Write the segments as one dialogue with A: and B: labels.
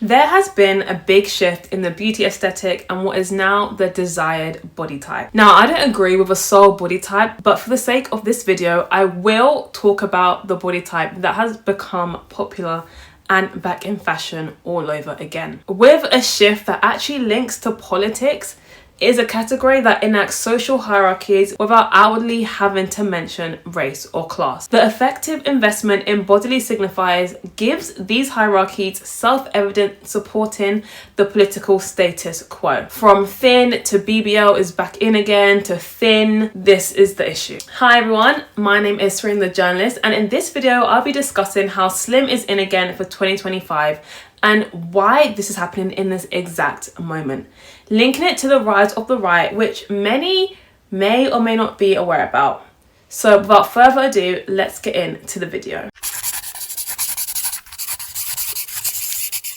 A: There has been a big shift in the beauty aesthetic and what is now the desired body type. Now, I don't agree with a sole body type, but for the sake of this video, I will talk about the body type that has become popular and back in fashion all over again. With a shift that actually links to politics, is a category that enacts social hierarchies without outwardly having to mention race or class. The effective investment in bodily signifiers gives these hierarchies self-evident, supporting the political status quo. From thin to BBL is back in again to thin, this is the issue. Hi everyone, my name is Serene the Journalist, and in this video I'll be discussing how slim is in again for 2025 and why this is happening in this exact moment, linking it to the rise of the right, which many may or may not be aware about. So without further ado, let's get into the video.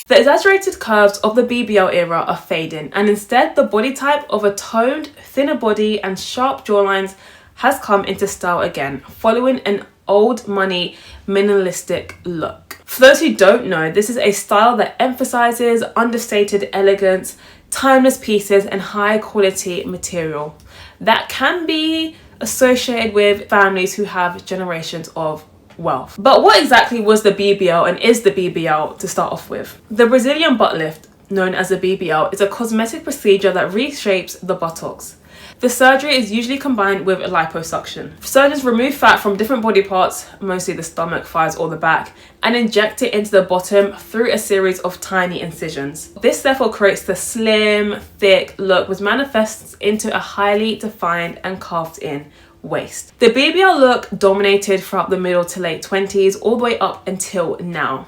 A: The exaggerated curves of the BBL era are fading, and instead the body type of a toned, thinner body and sharp jawlines has come into style again, following an old money minimalistic look. For those who don't know, this is a style that emphasizes understated elegance, timeless pieces and high quality material that can be associated with families who have generations of wealth. But what exactly was the BBL and is the BBL to start off with? The Brazilian butt lift, known as the BBL, is a cosmetic procedure that reshapes the buttocks. The surgery is usually combined with a liposuction. Surgeons remove fat from different body parts, mostly the stomach, thighs or the back, and inject it into the bottom through a series of tiny incisions. This therefore creates the slim, thick look, which manifests into a highly defined and carved in waist. The BBL look dominated throughout the middle to late 20s all the way up until now.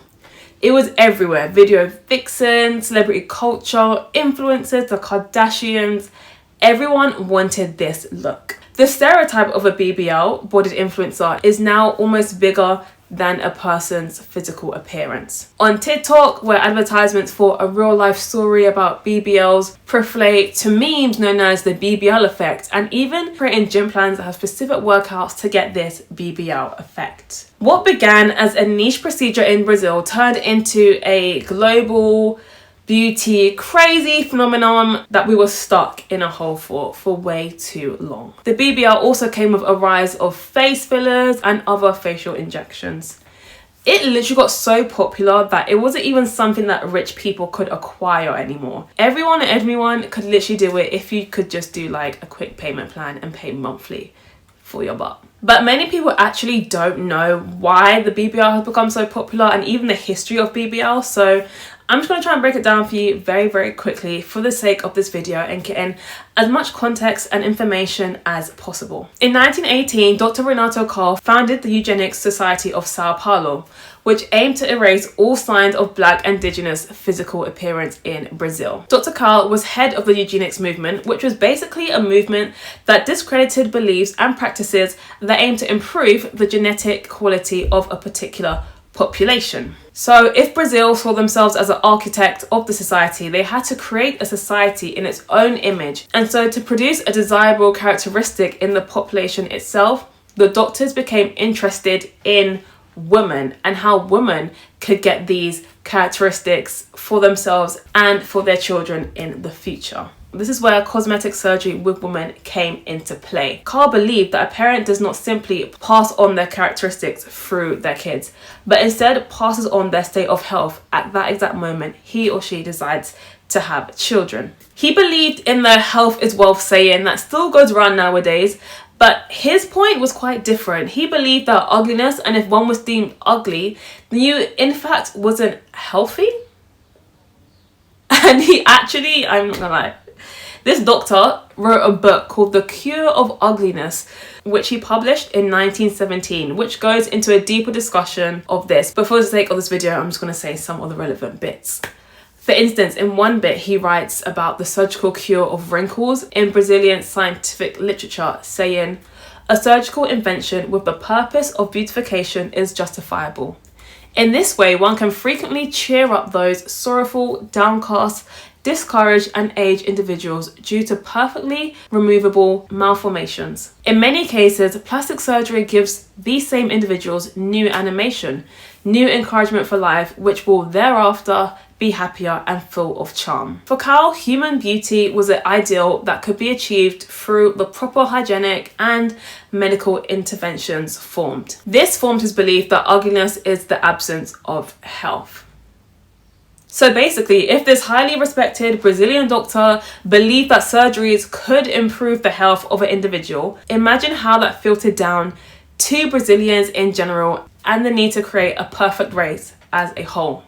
A: It was everywhere: video vixens, celebrity culture, influencers, the Kardashians. Everyone wanted this look. The stereotype of a BBL, bodied influencer, is now almost bigger than a person's physical appearance. On TikTok, where advertisements for a real life story about BBLs proliferate, to memes known as the BBL effect, and even creating gym plans that have specific workouts to get this BBL effect. What began as a niche procedure in Brazil turned into a global beauty crazy phenomenon that we were stuck in a hole for way too long. The BBL also came with a rise of face fillers and other facial injections. It literally got so popular that it wasn't even something that rich people could acquire anymore. Everyone could literally do it if you could just do like a quick payment plan and pay monthly for your butt. But many people actually don't know why the BBL has become so popular and even the history of BBL, so I'm just going to try and break it down for you very quickly for the sake of this video and get in as much context and information as possible. In 1918, Dr. Renato Carl founded the Eugenics Society of Sao Paulo, which aimed to erase all signs of Black indigenous physical appearance in Brazil. Dr. Carl was head of the eugenics movement, which was basically a movement that discredited beliefs and practices that aimed to improve the genetic quality of a particular population. So if Brazil saw themselves as an architect of the society, they had to create a society in its own image. And so to produce a desirable characteristic in the population itself, the doctors became interested in women and how women could get these characteristics for themselves and for their children in the future. This is where cosmetic surgery with women came into play. Carl believed that a parent does not simply pass on their characteristics through their kids, but instead passes on their state of health at that exact moment he or she decides to have children. He believed in the health is wealth saying that still goes around nowadays, but his point was quite different. He believed that ugliness, and if one was deemed ugly, then you in fact wasn't healthy. And he actually, I'm not gonna lie, this doctor wrote a book called The Cure of Ugliness, which he published in 1917, which goes into a deeper discussion of this. But for the sake of this video, I'm just going to say some of the relevant bits. For instance, in one bit, he writes about the surgical cure of wrinkles in Brazilian scientific literature, saying, "A surgical invention with the purpose of beautification is justifiable. In this way, one can frequently cheer up those sorrowful, downcast, discouraged and aged individuals due to perfectly removable malformations. In many cases, plastic surgery gives these same individuals new animation, new encouragement for life, which will thereafter be happier and full of charm. For Cal, human beauty was an ideal that could be achieved through the proper hygienic and medical interventions formed. This formed his belief that ugliness is the absence of health. So basically, if this highly respected Brazilian doctor believed that surgeries could improve the health of an individual, imagine how that filtered down to Brazilians in general and the need to create a perfect race as a whole.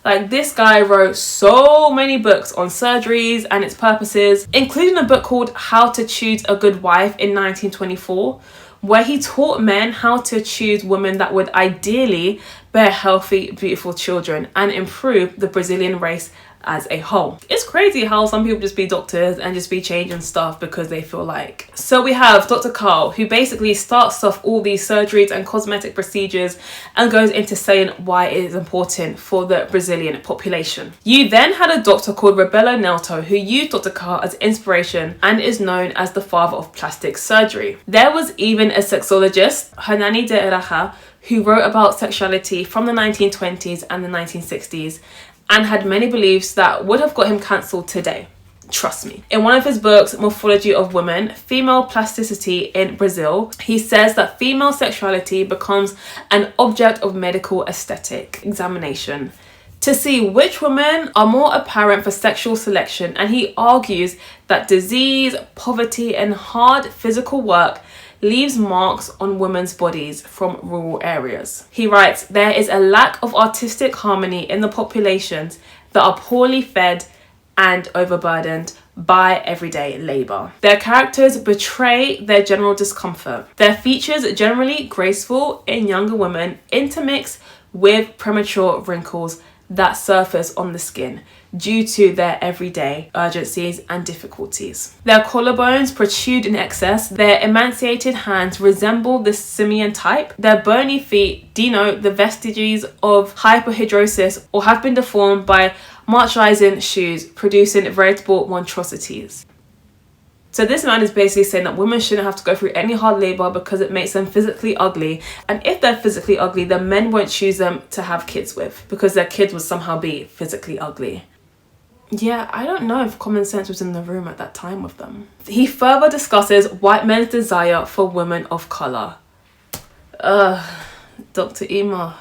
A: Like, this guy wrote so many books on surgeries and its purposes, including a book called How to Choose a Good Wife in 1924, where he taught men how to choose women that would ideally bear healthy, beautiful children and improve the Brazilian race as a whole. It's crazy how some people just be doctors and just be changing stuff because they feel like. So we have Dr. Carl, who basically starts off all these surgeries and cosmetic procedures and goes into saying why it is important for the Brazilian population. You then had a doctor called Rebelo Neto who used Dr. Carl as inspiration and is known as the father of plastic surgery. There was even a sexologist, Hernani de Eraja, who wrote about sexuality from the 1920s and the 1960s and had many beliefs that would have got him cancelled today. Trust me. In one of his books, Morphology of Women, Female Plasticity in Brazil, he says that female sexuality becomes an object of medical aesthetic examination to see which women are more apparent for sexual selection, and he argues that disease, poverty and hard physical work leaves marks on women's bodies from rural areas. He writes, there is a lack of artistic harmony in the populations that are poorly fed and overburdened by everyday labour. Their characters betray their general discomfort. Their features, generally graceful in younger women, intermix with premature wrinkles that surface on the skin due to their everyday urgencies and difficulties. Their collarbones protrude in excess, their emaciated hands resemble the simian type, their bony feet denote the vestiges of hyperhidrosis or have been deformed by marchizing shoes, producing veritable monstrosities. So this man is basically saying that women shouldn't have to go through any hard labour because it makes them physically ugly. And if they're physically ugly, then men won't choose them to have kids with because their kids would somehow be physically ugly. Yeah, I don't know if common sense was in the room at that time with them. He further discusses white men's desire for women of colour. Dr. Ebner.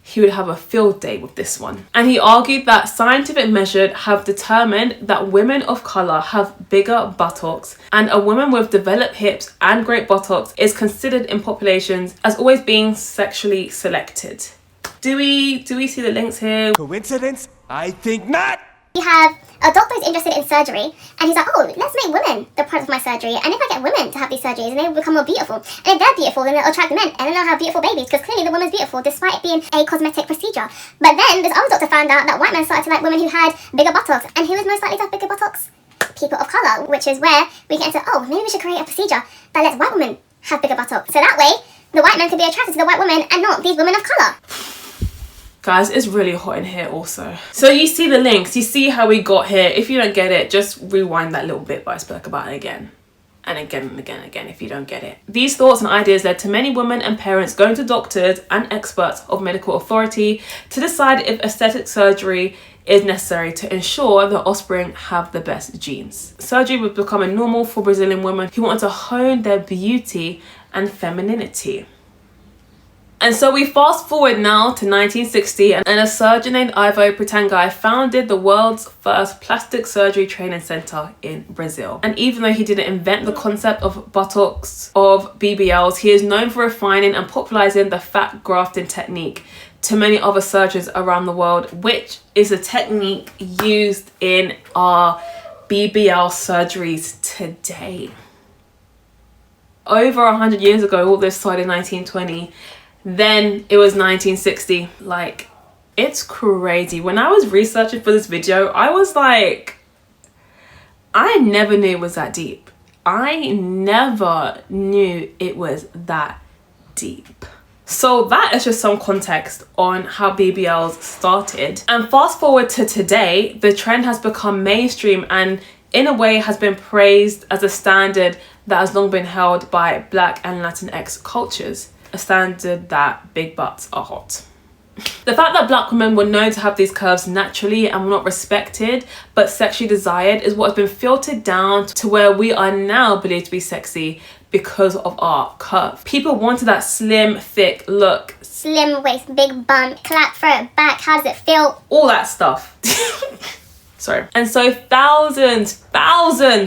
A: He would have a field day with this one. And he argued that scientific measures have determined that women of colour have bigger buttocks, and a woman with developed hips and great buttocks is considered in populations as always being sexually selected. Do we see the links here?
B: Coincidence? I think not!
C: We have a doctor who's interested in surgery, and he's like, oh, let's make women the product of my surgery, and if I get women to have these surgeries, and they will become more beautiful, and if they're beautiful, then they'll attract men, and then they'll have beautiful babies, because clearly the woman's beautiful, despite it being a cosmetic procedure. But then this other doctor found out that white men started to like women who had bigger buttocks, and who was most likely to have bigger buttocks? People of colour, which is where we get into, oh, maybe we should create a procedure that lets white women have bigger buttocks, so that way the white men can be attracted to the white women and not these women of colour.
A: Guys, it's really hot in here also. So you see the links, you see how we got here. If you don't get it, just rewind that little bit, but I spoke about it again. And again and again and again if you don't get it. These thoughts and ideas led to many women and parents going to doctors and experts of medical authority to decide if aesthetic surgery is necessary to ensure their offspring have the best genes. Surgery was becoming normal for Brazilian women who wanted to hone their beauty and femininity. And so we fast forward now to 1960, and a surgeon named Ivo Pretangai founded the world's first plastic surgery training center in Brazil. And even though he didn't invent the concept of buttocks, of BBLs, he is known for refining and popularizing the fat grafting technique to many other surgeons around the world, which is a technique used in our BBL surgeries today. Over 100 years ago, all this started in 1920. Then it was 1960. Like, it's crazy. When I was researching for this video, I was like, I never knew it was that deep. I never knew it was that deep. So that is just some context on how BBLs started. And fast forward to today, the trend has become mainstream and in a way has been praised as a standard that has long been held by Black and Latinx cultures. A standard that big butts are hot. The fact that black women were known to have these curves naturally and were not respected but sexually desired is what has been filtered down to where we are now believed to be sexy because of our curve. People wanted that slim, thick look.
C: Slim waist, big bum, clap front, back, how does it feel?
A: All that stuff. Sorry. And so thousands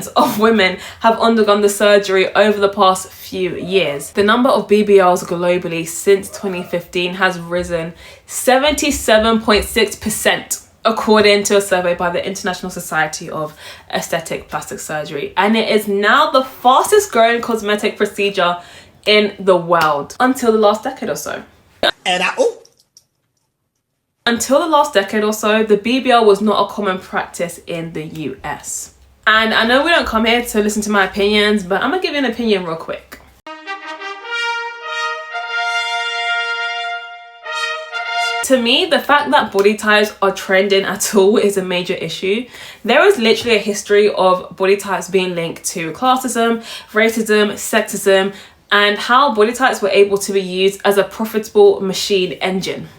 A: of women have undergone the surgery over the past few years. The number of BBLs globally since 2015 has risen 77.6%. according to a survey by the International Society of Aesthetic Plastic Surgery. And it is now the fastest growing cosmetic procedure in the world until the last decade or so. Until the last decade or so, the BBL was not a common practice in the US. And I know we don't come here to listen to my opinions, but I'm gonna give you an opinion real quick. To me, the fact that body types are trending at all is a major issue. There is literally a history of body types being linked to classism, racism, sexism, and how body types were able to be used as a profitable machine engine.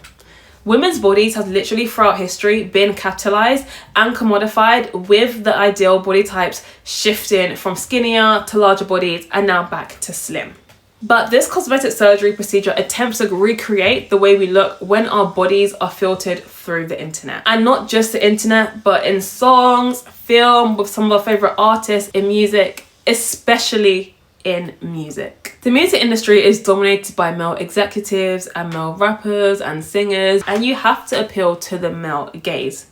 A: Women's bodies have literally throughout history been capitalized and commodified, with the ideal body types shifting from skinnier to larger bodies and now back to slim. But this cosmetic surgery procedure attempts to recreate the way we look when our bodies are filtered through the internet. And not just the internet, but in songs, film, with some of our favorite artists, in music, especially in music. The music industry is dominated by male executives and male rappers and singers, and you have to appeal to the male gaze.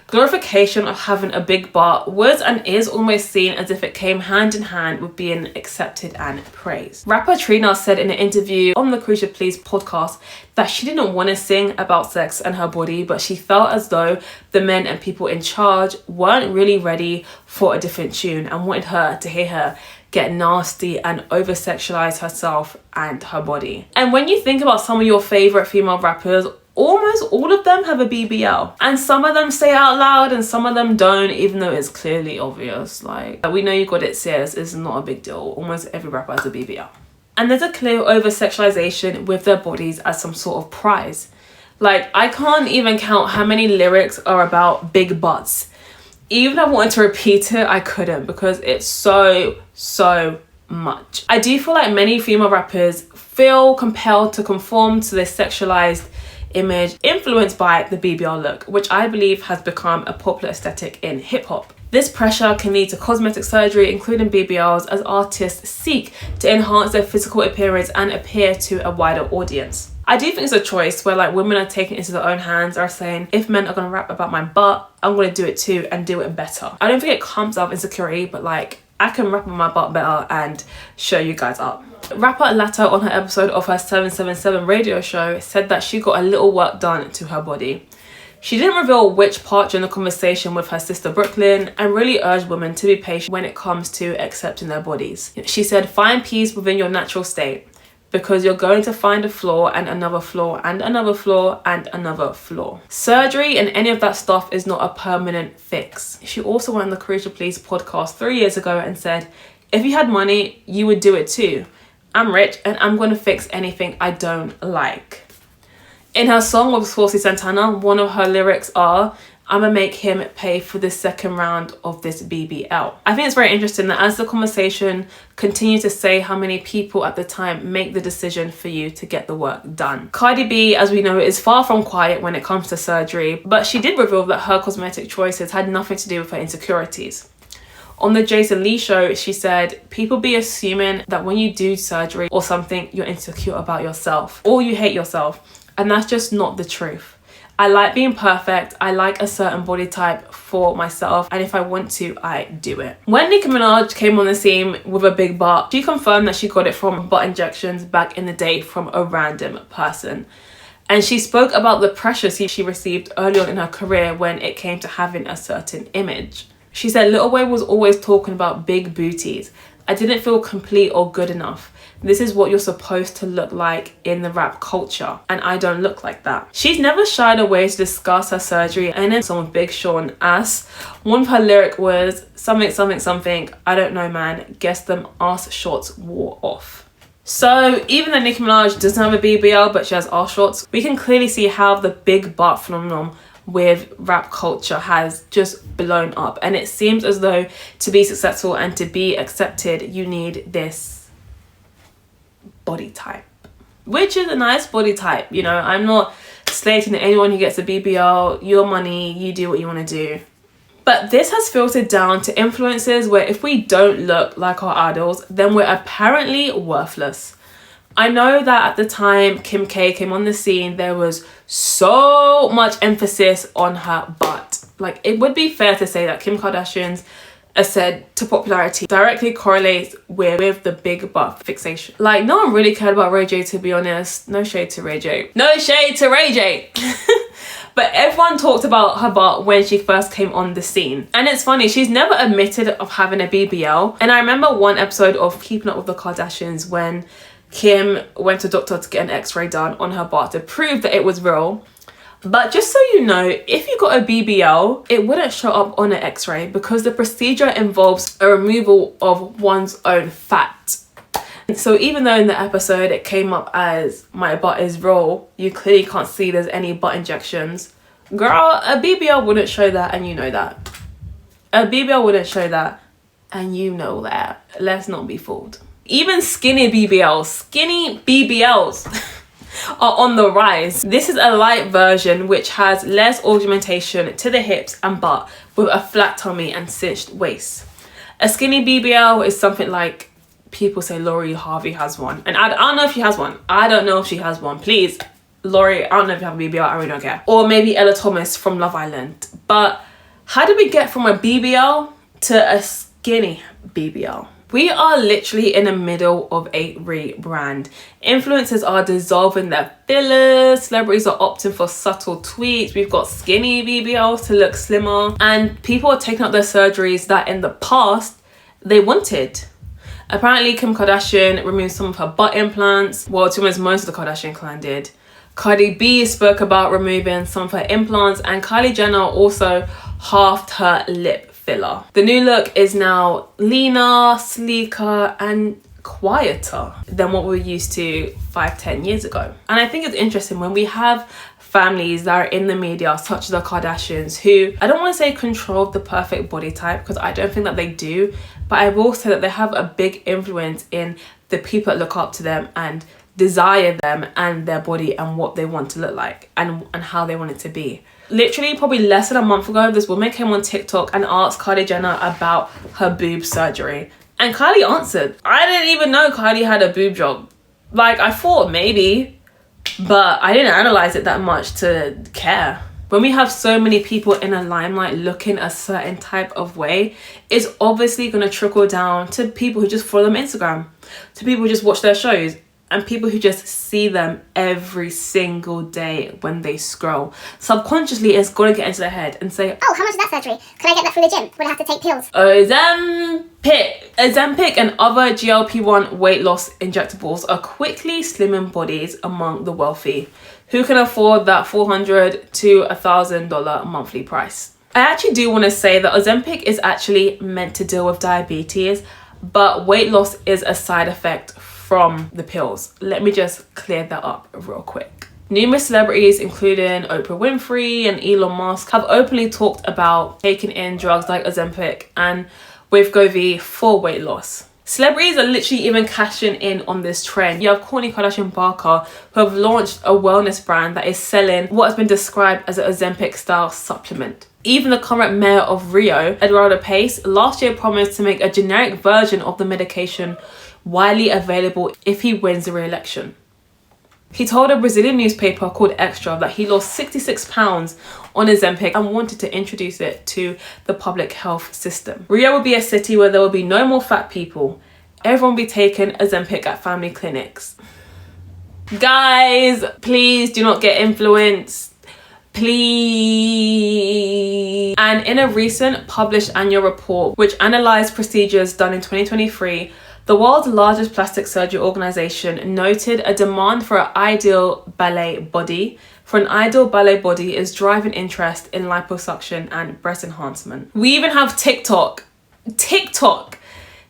A: Glorification of having a big butt was and is almost seen as if it came hand in hand with being accepted and praised. Rapper Trina said in an interview on the Crucial Please podcast that she didn't want to sing about sex and her body, but she felt as though the men and people in charge weren't really ready for a different tune and wanted her to hear her get nasty and over-sexualize herself and her body. And when you think about some of your favorite female rappers, almost all of them have a BBL, and some of them say out loud and some of them don't, even though it's clearly obvious. Like, we know you got it, sis, it's not a big deal. Almost every rapper has a BBL. And there's a clear over-sexualization with their bodies as some sort of prize. Like, I can't even count how many lyrics are about big butts. Even if I wanted to repeat it, I couldn't, because it's so much. I do feel like many female rappers feel compelled to conform to this sexualized image influenced by the BBL look, which I believe has become a popular aesthetic in hip-hop. This pressure can lead to cosmetic surgery, including BBLs, as artists seek to enhance their physical appearance and appear to a wider audience. I do think it's a choice where, like, women are taking it into their own hands, are saying, if men are going to rap about my butt, I'm going to do it too and do it better. I don't think it comes out of insecurity, but like, I can rap on my butt better and show you guys up. Rapper Latta, on her episode of her 777 radio show, said that she got a little work done to her body. She didn't reveal which part during the conversation with her sister Brooklyn, and really urged women to be patient when it comes to accepting their bodies. She said, find peace within your natural state, because you're going to find a flaw and another flaw and another flaw and another flaw. Surgery and any of that stuff is not a permanent fix. She also went on the Crucial Please podcast 3 years ago and said, if you had money, you would do it too. I'm rich and I'm going to fix anything I don't like. In her song with Saucy Santana, one of her lyrics are, I'ma make him pay for the second round of this BBL. I think it's very interesting that as the conversation continues to say how many people at the time make the decision for you to get the work done. Cardi B, as we know, is far from quiet when it comes to surgery, but she did reveal that her cosmetic choices had nothing to do with her insecurities. On the Jason Lee show, she said, people be assuming that when you do surgery or something, you're insecure about yourself or you hate yourself. And that's just not the truth. I like being perfect. I like a certain body type for myself. And if I want to, I do it. When Nicki Minaj came on the scene with a big butt, she confirmed that she got it from butt injections back in the day from a random person. And she spoke about the pressure she received early on in her career when it came to having a certain image. She said, Lil Wayne was always talking about big booties. I didn't feel complete or good enough. This is what you're supposed to look like in the rap culture, and I don't look like that. She's never shied away to discuss her surgery, and in song with Big Sean Ass, one of her lyric was something, I don't know man, guess them ass shots wore off. So even though Nicki Minaj doesn't have a BBL but she has arse shorts, we can clearly see how the big butt phenomenon with rap culture has just blown up. And it seems as though to be successful and to be accepted, you need this body type, which is a nice body type. You know, I'm not slating anyone who gets a BBL. Your money, you do what you want to do. But this has filtered down to influencers where if we don't look like our idols, then we're apparently worthless. I know that at the time Kim K came on the scene, there was so much emphasis on her butt. Like, it would be fair to say that Kim Kardashian's ascent to popularity directly correlates with the big butt fixation. Like, no one really cared about Ray J, to be honest. No shade to Ray J. No shade to Ray J. But everyone talked about her butt when she first came on the scene. And it's funny, she's never admitted of having a BBL. And I remember one episode of Keeping Up with the Kardashians when Kim went to doctor to get an x-ray done on her butt to prove that it was real. But just so you know, if you got a BBL, it wouldn't show up on an x-ray because the procedure involves a removal of one's own fat. So even though in the episode it came up as my butt is raw, you clearly can't see there's any butt injections. Girl, a BBL wouldn't show that, and you know that. A BBL wouldn't show that, and you know that. Let's not be fooled. Even skinny BBLs are on the rise. This is a light version which has less augmentation to the hips and butt with a flat tummy and cinched waist. A skinny BBL is something like, people say Lori Harvey has one, and I don't know if she has one. I don't know if she has one. Please, Lori, I don't know if you have a BBL, I really don't care. Or maybe Ella Thomas from Love Island. But how did we get from a BBL to a skinny BBL? We are literally in the middle of a rebrand. Influencers are dissolving their fillers, celebrities are opting for subtle tweaks, we've got skinny BBLs to look slimmer, and people are taking up their surgeries that in the past they wanted. Apparently Kim Kardashian removed some of her butt implants. Well, to be honest, most of the Kardashian clan did. Cardi B spoke about removing some of her implants, and Kylie Jenner also halved her lip filler. The new look is now leaner, sleeker, and quieter than what we were used to 5-10 years ago. And I think it's interesting when we have families that are in the media, such as the Kardashians, who I don't want to say control the perfect body type, because I don't think that they do, but I will say that they have a big influence in the people that look up to them and desire them and their body and what they want to look like and how they want it to be. Literally probably less than a month ago, this woman came on TikTok and asked Kylie Jenner about her boob surgery, and Kylie answered. I didn't even know Kylie had a boob job. Like, I thought maybe, but I didn't analyze it that much to care. When we have so many people in a limelight looking a certain type of way, it's obviously going to trickle down to people who just follow them on Instagram, to people who just watch their shows, and people who just see them every single day when they scroll. Subconsciously, it's going to get into their head and say,
C: oh, how much is that surgery? Can I get that through the gym? Would I have to take pills?
A: Ozempic and other GLP-1 weight loss injectables are quickly slimming bodies among the wealthy who can afford that $400 to $1,000 monthly price. I actually do want to say that Ozempic is actually meant to deal with diabetes, but weight loss is a side effect from the pills. Let me just clear that up real quick. Numerous celebrities, including Oprah Winfrey and Elon Musk, have openly talked about taking in drugs like Ozempic and Wegovy for weight loss. Celebrities are literally even cashing in on this trend. You have Kourtney Kardashian Barker, who have launched a wellness brand that is selling what has been described as an Ozempic style supplement. Even the current mayor of Rio, Eduardo Pace, last year promised to make a generic version of the medication widely available if he wins the re-election. He told a Brazilian newspaper called Extra that he lost 66 pounds on Ozempic and wanted to introduce it to the public health system. Rio will be a city where there will be no more fat people. Everyone will be taking Ozempic at family clinics. Guys, please do not get influenced. Please. And in a recent published annual report, which analysed procedures done in 2023, the world's largest plastic surgery organization noted a demand for an ideal ballet body. For an ideal ballet body is driving interest in liposuction and breast enhancement. We even have TikTok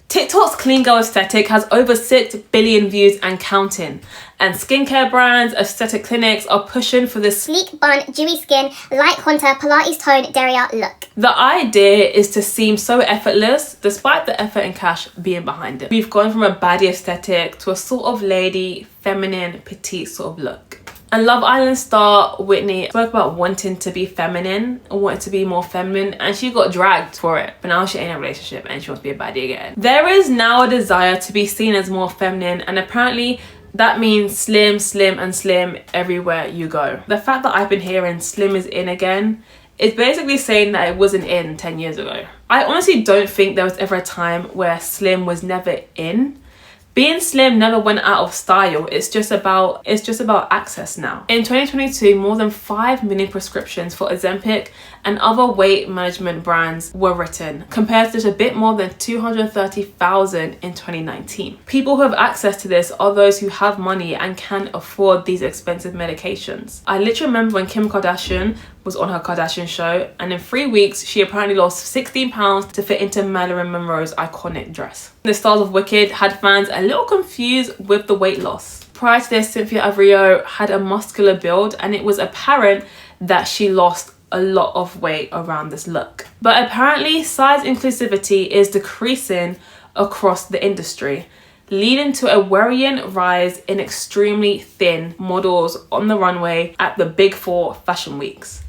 A: TikTok's clean girl aesthetic has over 6 billion views and counting. And skincare brands, aesthetic clinics are pushing for this
C: sleek bun, dewy skin, light contour, Pilates tone, derriere look.
A: The idea is to seem so effortless despite the effort and cash being behind it. We've gone from a baddie aesthetic to a sort of lady, feminine, petite sort of look. And Love Island star Whitney spoke about wanting to be feminine, wanting to be more feminine, and she got dragged for it. But now she ain't in a relationship and she wants to be a baddie again. There is now a desire to be seen as more feminine, and apparently that means slim, slim and slim everywhere you go. The fact that I've been hearing slim is in again is basically saying that it wasn't in 10 years ago. I honestly don't think there was ever a time where slim was never in. Being slim never went out of style. It's just about access now. In 2022, more than 5 million prescriptions for Ozempic and other weight management brands were written, compared to just a bit more than 230,000 in 2019. People who have access to this are those who have money and can afford these expensive medications. I literally remember when Kim Kardashian was on her Kardashian show, and in 3 weeks she apparently lost 16 pounds to fit into Marilyn Monroe's iconic dress. The stars of Wicked had fans a little confused with the weight loss. Prior to this, Cynthia Averillo had a muscular build, and it was apparent that she lost a lot of weight around this look. But apparently size inclusivity is decreasing across the industry, leading to a worrying rise in extremely thin models on the runway at the Big 4 fashion weeks.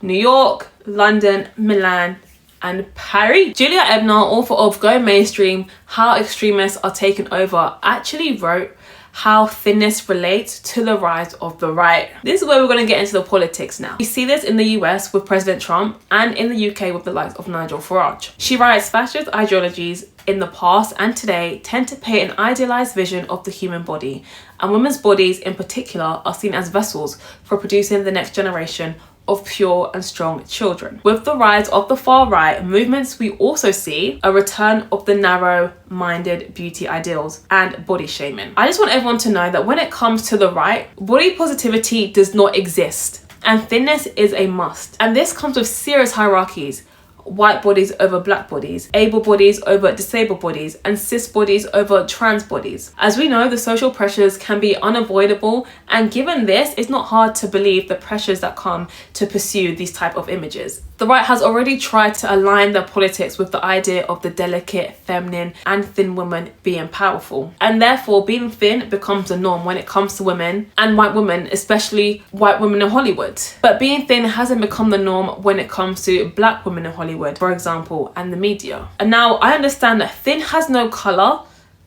A: New York, London, Milan, and Paris. Julia Ebner, author of Go Mainstream, How Extremists Are Taking Over, actually wrote how thinness relates to the rise of the right. This is where we're going to get into the politics now. We see this in the US with President Trump and in the UK with the likes of Nigel Farage. She writes, fascist ideologies in the past and today tend to paint an idealized vision of the human body, and women's bodies in particular are seen as vessels for producing the next generation of pure and strong children. With the rise of the far right movements, we also see a return of the narrow-minded beauty ideals and body shaming. I just want everyone to know that when it comes to the right, body positivity does not exist, and thinness is a must. And this comes with serious hierarchies: white bodies over black bodies, able bodies over disabled bodies, and cis bodies over trans bodies. As we know, the social pressures can be unavoidable, and given this, it's not hard to believe the pressures that come to pursue these type of images. The right has already tried to align their politics with the idea of the delicate, feminine, and thin woman being powerful. And therefore, being thin becomes the norm when it comes to women, and white women, especially white women in Hollywood. But being thin hasn't become the norm when it comes to black women in Hollywood, for example, and the media. And now I understand that thin has no colour,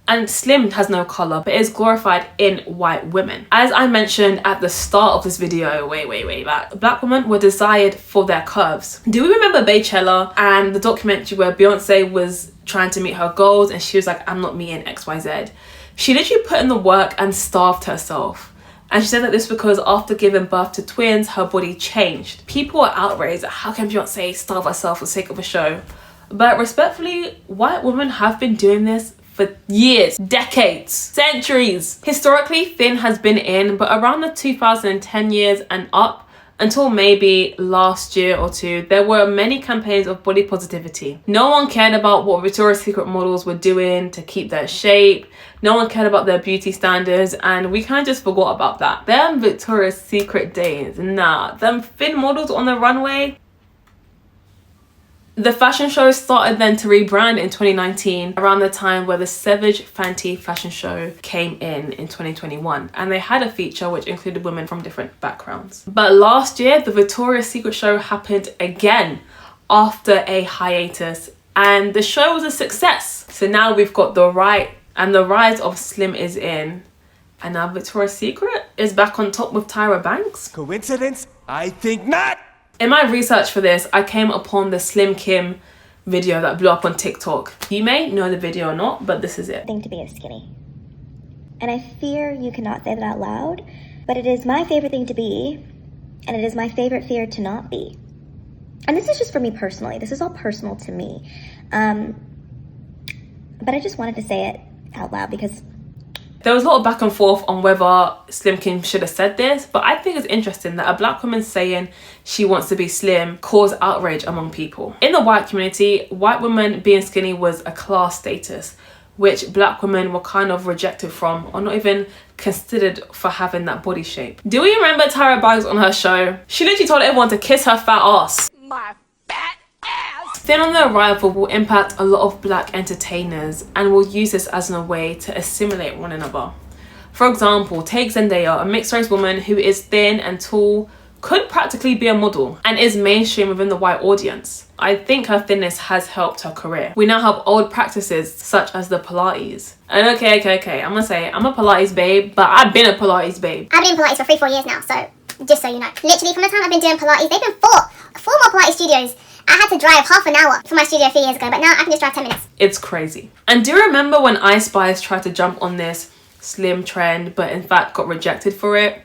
A: and slim has no colour, but is glorified in white women. As I mentioned at the start of this video, way back, black women were desired for their curves. Do we remember Beychella and the documentary where Beyonce was trying to meet her goals and she was like, I'm not meeting XYZ? She literally put in the work and starved herself. And she said that this because after giving birth to twins, her body changed. People are outraged at how can Beyonce starve herself for the sake of a show? But respectfully, white women have been doing this for years, decades, centuries. Historically, thin has been in, but around the 2010 years and up, until maybe last year or two, there were many campaigns of body positivity. No one cared about what Victoria's Secret models were doing to keep their shape. No one cared about their beauty standards, and we kind of just forgot about that. Them Victoria's Secret days, nah. Them thin models on the runway. The fashion show started then to rebrand in 2019, around the time where the Savage Fenty fashion show came in 2021. And they had a feature which included women from different backgrounds. But last year, the Victoria's Secret show happened again after a hiatus, and the show was a success. So now we've got the right and the rise of slim is in, and now Victoria's Secret is back on top with Tyra Banks.
B: Coincidence? I think not!
A: In my research for this, I came upon the Slim Kim video that blew up on TikTok. You may know the video or not, but this is it.
D: Thing to be is skinny. And I fear you cannot say that out loud, but it is my favorite thing to be, and it is my favorite fear to not be. And this is just for me personally. This is all personal to me. But I just wanted to say it out loud because
A: there was a lot of back and forth on whether Slim Kim should have said this, but I think it's interesting that a black woman saying she wants to be slim caused outrage among people. In the white community, white women being skinny was a class status, which black women were kind of rejected from or not even considered for having that body shape. Do we remember Tyra Banks on her show? She literally told everyone to kiss her fat ass.
B: My fat ass!
A: Thin on the arrival will impact a lot of black entertainers and will use this as a way to assimilate one another. For example, take Zendaya, a mixed race woman who is thin and tall, could practically be a model and is mainstream within the white audience. I think her thinness has helped her career. We now have old practices such as the Pilates. And okay, I'm gonna say I'm a Pilates babe, but I've been a Pilates babe.
C: I've been doing Pilates for 3-4 years now, so just so you know. Literally from the time I've been doing Pilates, they've been four more Pilates studios. I had to drive half an hour for my studio a few years ago, but now I can just drive 10 minutes.
A: It's crazy. And do you remember when Ice Spice tried to jump on this slim trend, but in fact got rejected for it?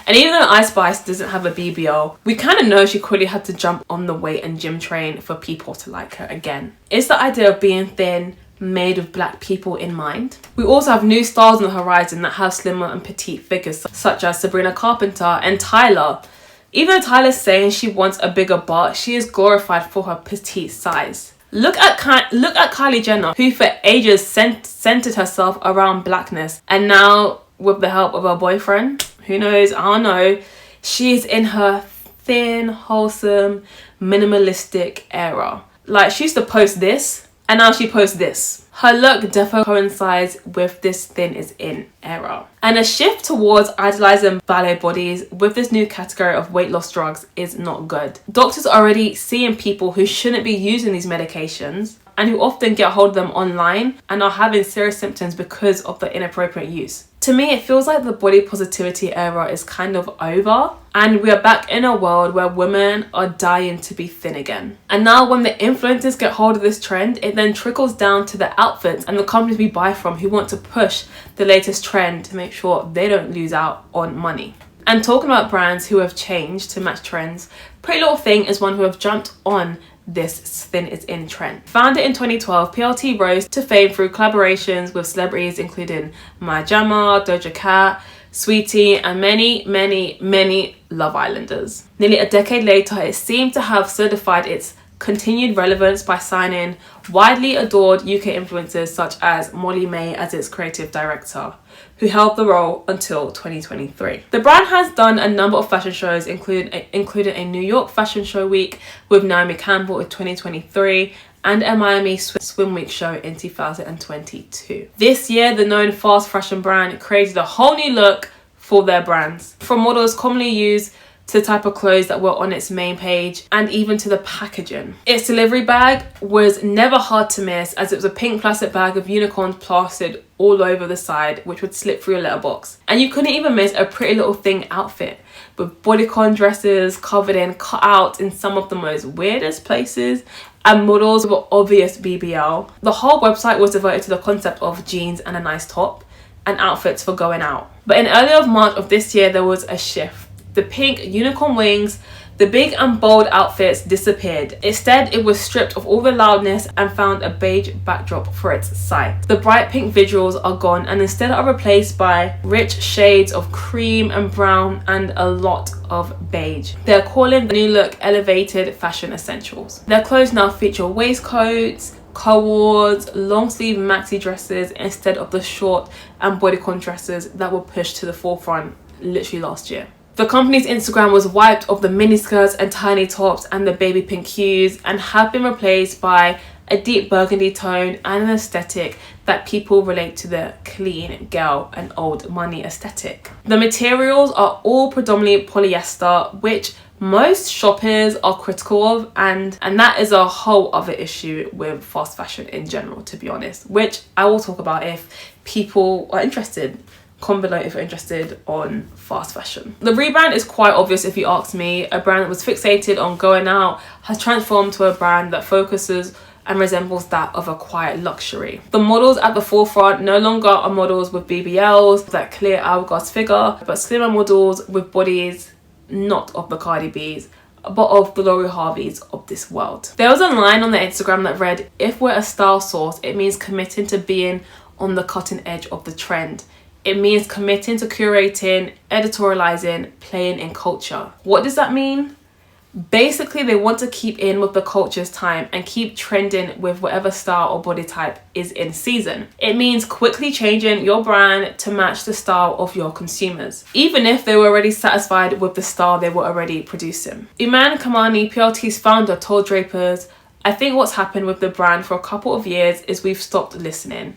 A: And even though Ice Spice doesn't have a BBL, we kind of know she clearly had to jump on the weight and gym train for people to like her again. It's the idea of being thin made with black people in mind. We also have new stars on the horizon that have slimmer and petite figures, such as Sabrina Carpenter and Tyler. Even though Tyler's saying she wants a bigger butt, she is glorified for her petite size. Look at Kylie Jenner, who for ages centered herself around blackness, and now with the help of her boyfriend, who knows, I don't know, she's in her thin, wholesome, minimalistic era. Like, she used to post this, and now she posts this. Her look definitely coincides with this thin is in era. And a shift towards idolizing ballet bodies with this new category of weight loss drugs is not good. Doctors are already seeing people who shouldn't be using these medications and who often get hold of them online and are having serious symptoms because of the inappropriate use. To me, it feels like the body positivity era is kind of over and we are back in a world where women are dying to be thin again. And now when the influencers get hold of this trend, it then trickles down to the outfits and the companies we buy from who want to push the latest trend to make sure they don't lose out on money. And talking about brands who have changed to match trends, Pretty Little Thing is one who have jumped on this thin is in trend. Founded in 2012, PLT rose to fame through collaborations with celebrities including Maya Jama, Doja Cat, Sweetie, and many Love Islanders. Nearly a decade later, it seemed to have solidified its continued relevance by signing widely adored UK influencers such as Molly May as its creative director, who held the role until 2023. The brand has done a number of fashion shows, including a New York Fashion Show Week with Naomi Campbell in 2023 and a Miami Swim Week show in 2022. This year, the known fast fashion brand created a whole new look for their brands, from models commonly used to the type of clothes that were on its main page and even to the packaging. Its delivery bag was never hard to miss, as it was a pink plastic bag of unicorns plastered all over the side, which would slip through a letterbox. And you couldn't even miss a Pretty Little Thing outfit with bodycon dresses covered in, cut out in some of the most weirdest places, and models with obvious BBL. The whole website was devoted to the concept of jeans and a nice top and outfits for going out. But in early March of this year, there was a shift. The pink unicorn wings, the big and bold outfits disappeared. Instead, it was stripped of all the loudness and found a beige backdrop for its site. The bright pink visuals are gone and instead are replaced by rich shades of cream and brown and a lot of beige. They're calling the new look elevated fashion essentials. Their clothes now feature waistcoats, co-ords, long sleeve maxi dresses instead of the short and bodycon dresses that were pushed to the forefront literally last year. The company's Instagram was wiped of the miniskirts and tiny tops and the baby pink hues and have been replaced by a deep burgundy tone and an aesthetic that people relate to the clean girl and old money aesthetic. The materials are all predominantly polyester, which most shoppers are critical of, and that is a whole other issue with fast fashion in general, to be honest, which I will talk about if people are interested. Comment below if you're interested on fast fashion. The rebrand is quite obvious if you ask me. A brand that was fixated on going out has transformed to a brand that focuses and resembles that of a quiet luxury. The models at the forefront no longer are models with BBLs, that clear hourglass figure, but slimmer models with bodies not of the Cardi B's, but of the Lori Harveys of this world. There was a line on the Instagram that read, "If we're a style source, it means committing to being on the cutting edge of the trend. It means committing to curating, editorializing, playing in culture." What does that mean? Basically, they want to keep in with the culture's time and keep trending with whatever style or body type is in season. It means quickly changing your brand to match the style of your consumers, even if they were already satisfied with the style they were already producing. Iman Kamani, PLT's founder, told Drapers, "I think what's happened with the brand for a couple of years is we've stopped listening.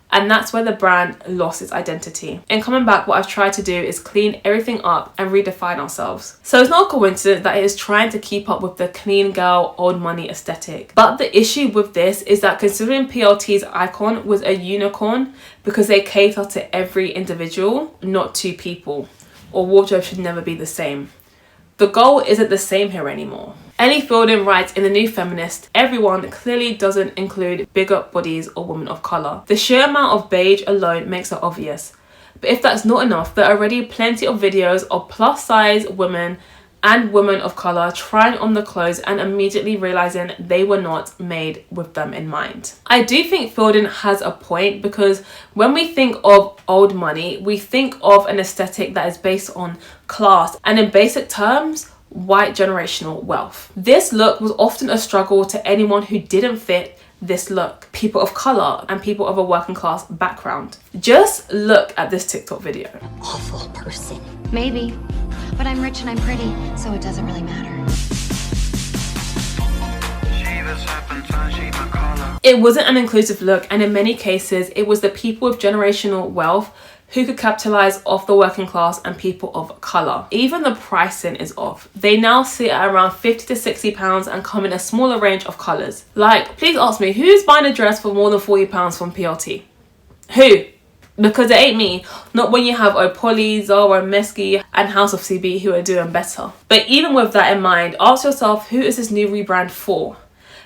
A: And that's where the brand lost its identity. In coming back, what I've tried to do is clean everything up and redefine ourselves." So it's not a coincidence that it is trying to keep up with the clean girl, old money aesthetic. But the issue with this is that considering PLT's icon was a unicorn because they cater to every individual, not two people, or wardrobe should never be the same. The goal isn't the same here anymore. Ellie Fielding writes in The New Feminist, "Everyone clearly doesn't include bigger bodies or women of colour. The sheer amount of beige alone makes it obvious. But if that's not enough, there are already plenty of videos of plus size women and women of colour trying on the clothes and immediately realising they were not made with them in mind." I do think Fielding has a point, because when we think of old money, we think of an aesthetic that is based on class and, in basic terms, white generational wealth. This look was often a struggle to anyone who didn't fit this look, people of colour and people of a working class background. Just look at this TikTok video.
E: Awful person.
F: Maybe, but I'm rich and I'm pretty, so it doesn't really matter.
A: It wasn't an inclusive look, and in many cases it was the people with generational wealth who could capitalise off the working class and people of colour. Even the pricing is off. They now sit at around £50 to £60 and come in a smaller range of colours. Like, please ask me, who's buying a dress for more than £40 from PLT? Who? Because it ain't me. Not when you have Opoly, Zara, Meski and House of CB who are doing better. But even with that in mind, ask yourself, who is this new rebrand for?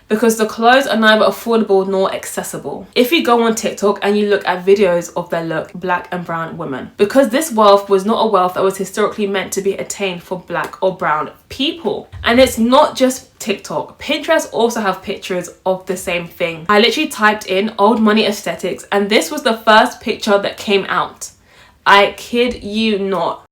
A: Because the clothes are neither affordable nor accessible. If you go on TikTok and you look at videos of their look, black and brown women, because this wealth was not a wealth that was historically meant to be attained for black or brown people. And it's not just TikTok. Pinterest also have pictures of the same thing. I literally typed in old money aesthetics and this was the first picture that came out. I kid you not.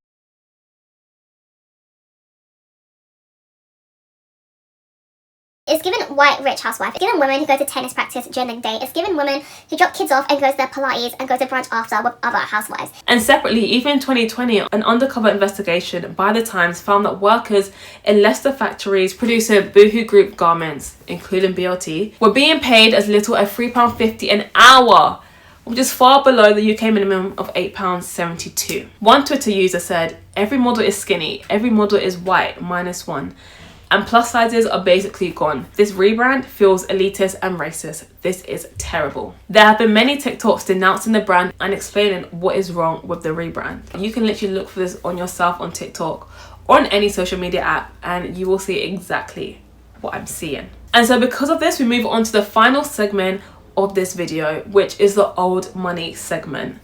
C: It's given white, rich housewife. It's given women who go to tennis practice during the day. It's given women who drop kids off and go to their Pilates and go to brunch after with other housewives.
A: And separately, even in 2020, an undercover investigation by The Times found that workers in Leicester factories producing Boohoo Group garments, including BLT, were being paid as little as £3.50 an hour, which is far below the UK minimum of £8.72. One Twitter user said, "Every model is skinny, every model is white, -1. And plus sizes are basically gone. This rebrand feels elitist and racist. This is terrible." There have been many TikToks denouncing the brand and explaining what is wrong with the rebrand. You can literally look for this on yourself on TikTok or on any social media app and you will see exactly what I'm seeing. And so because of this, we move on to the final segment of this video, which is the old money segment,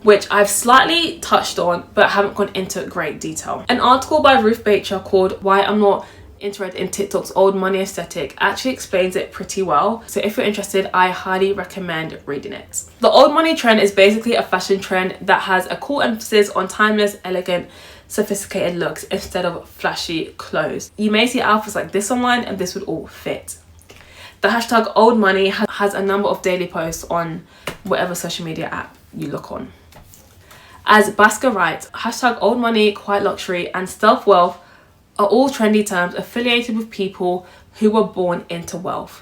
A: which I've slightly touched on but haven't gone into great detail. An article by Ruth Bacher called "Why I'm Not Interested in TikTok's Old Money Aesthetic" actually explains it pretty well. So if you're interested, I highly recommend reading it. The old money trend is basically a fashion trend that has a cool emphasis on timeless, elegant, sophisticated looks instead of flashy clothes. You may see outfits like this online and this would all fit. The hashtag old money has a number of daily posts on whatever social media app you look on. As Basker writes, hashtag old money, quiet luxury and stealth wealth are all trendy terms affiliated with people who were born into wealth.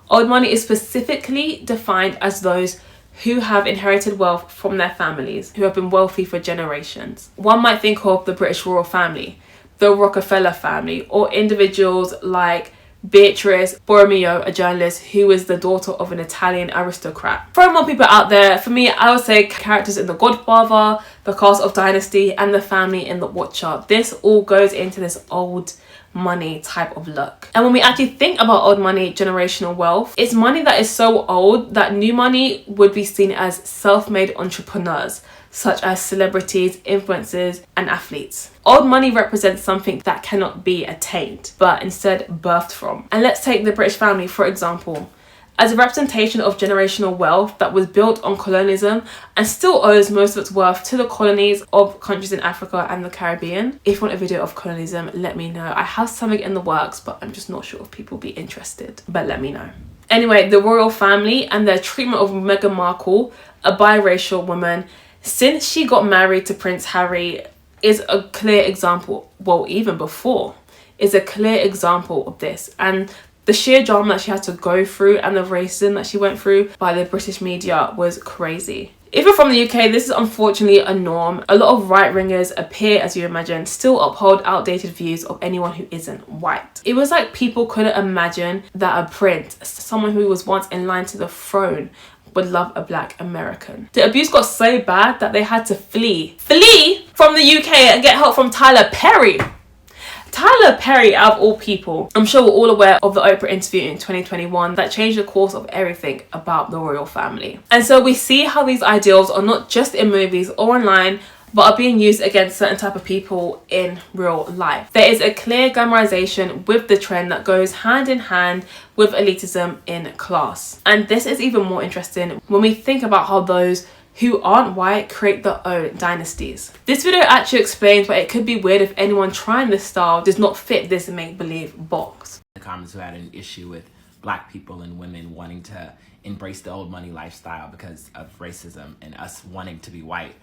A: Old money is specifically defined as those who have inherited wealth from their families, who have been wealthy for generations. One might think of the British royal family, the Rockefeller family, or individuals like Beatrice Borromeo, a journalist who is the daughter of an Italian aristocrat. For more people out there, for me, I would say characters in The Godfather, the cast of Dynasty, and the family in The Watcher. This all goes into this old money type of look. And when we actually think about old money generational wealth, it's money that is so old that new money would be seen as self-made entrepreneurs, such as celebrities, influencers, and athletes. Old money represents something that cannot be attained, but instead birthed from. And let's take the British family, for example. as a representation of generational wealth that was built on colonialism and still owes most of its worth to the colonies of countries in Africa and the Caribbean. If you want a video of colonialism, let me know. I have something in the works, but I'm just not sure if people will be interested, but let me know. Anyway, the royal family and their treatment of Meghan Markle, a biracial woman, since she got married to Prince Harry, is a clear example, well, even before, is a clear example of this. And the sheer drama that she had to go through and the racism that she went through by the British media was crazy. If you're from the UK, this is unfortunately a norm. A lot of right-wingers appear, as you imagine, still uphold outdated views of anyone who isn't white. It was like people couldn't imagine that a prince, someone who was once in line to the throne, would love a black American. The abuse got so bad that they had to flee from the UK and get help from Tyler Perry. Tyler Perry, out of all people. I'm sure we're all aware of the Oprah interview in 2021 that changed the course of everything about the royal family. And so we see how these ideals are not just in movies or online, but are being used against certain type of people in real life. There is a clear glamorization with the trend that goes hand in hand with elitism in class. And this is even more interesting when we think about how those who aren't white create their own dynasties. This video actually explains why it could be weird if anyone trying this style does not fit this make-believe box.
E: The comments who had an issue with black people and women wanting to embrace the old money lifestyle because of racism and us wanting to be white.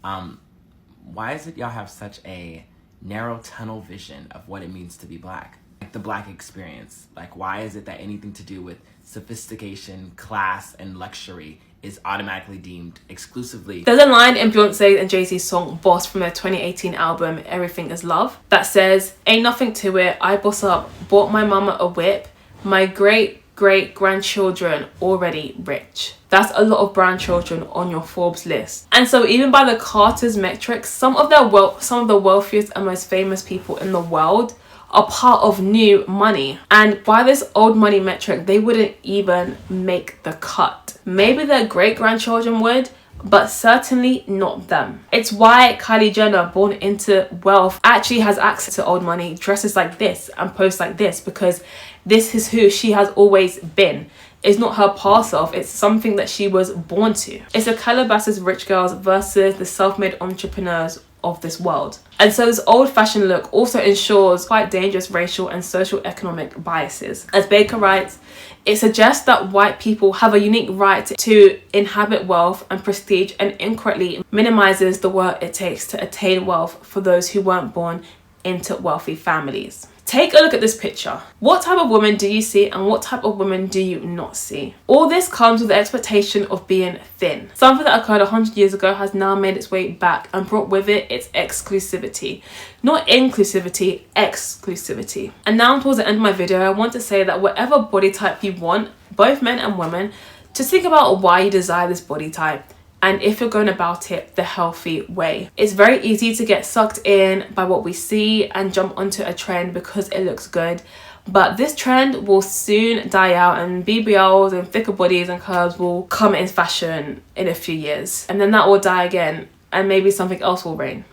E: Why is it y'all have such a narrow tunnel vision of what it means to be black? Like the black experience. Like, why is it that anything to do with sophistication, class, and luxury is automatically deemed exclusively?
A: There's a line in Beyonce and Jay-Z's song Boss from their 2018 album Everything Is Love that says, "Ain't nothing to it, I boss up, bought my mama a whip, my great-great-grandchildren already rich." That's a lot of grandchildren on your Forbes list. And so even by the Carter's metrics, some of the wealthiest and most famous people in the world are part of new money. And by this old money metric, they wouldn't even make the cut. Maybe their great-grandchildren would, but certainly not them. It's why Kylie Jenner, born into wealth, actually has access to old money, dresses like this and posts like this, because this is who she has always been. It's not her past self, it's something that she was born to. It's the Calabasas rich girls versus the self-made entrepreneurs of this world. And so this old-fashioned look also ensures quite dangerous racial and social economic biases. As Baker writes, it suggests that white people have a unique right to inhabit wealth and prestige, and incorrectly minimizes the work it takes to attain wealth for those who weren't born into wealthy families. Take a look at this picture. What type of woman do you see and what type of woman do you not see? All this comes with the expectation of being thin. Something that occurred 100 years ago has now made its way back and brought with it its exclusivity. Not inclusivity, exclusivity. And now towards the end of my video, I want to say that whatever body type you want, both men and women, just think about why you desire this body type, and if you're going about it the healthy way. It's very easy to get sucked in by what we see and jump onto a trend because it looks good. But this trend will soon die out, and BBLs and thicker bodies and curves will come in fashion in a few years. And then that will die again, and maybe something else will reign.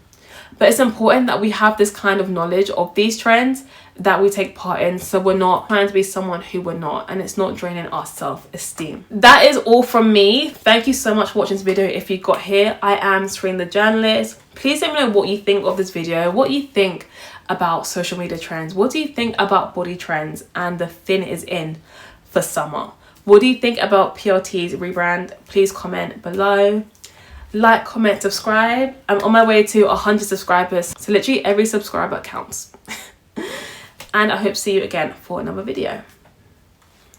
A: But it's important that we have this kind of knowledge of these trends that we take part in, so we're not trying to be someone who we're not, and it's not draining our self-esteem. That is all from me. Thank you so much for watching this video. If you got here, I am Serene the journalist. Please let me know what you think of this video, what you think about social media trends, what do you think about body trends and the thin is in for summer. What do you think about PLT's rebrand? Please comment below. Like, comment, subscribe. I'm on my way to 100 subscribers, so literally every subscriber counts. And I hope to see you again for another video.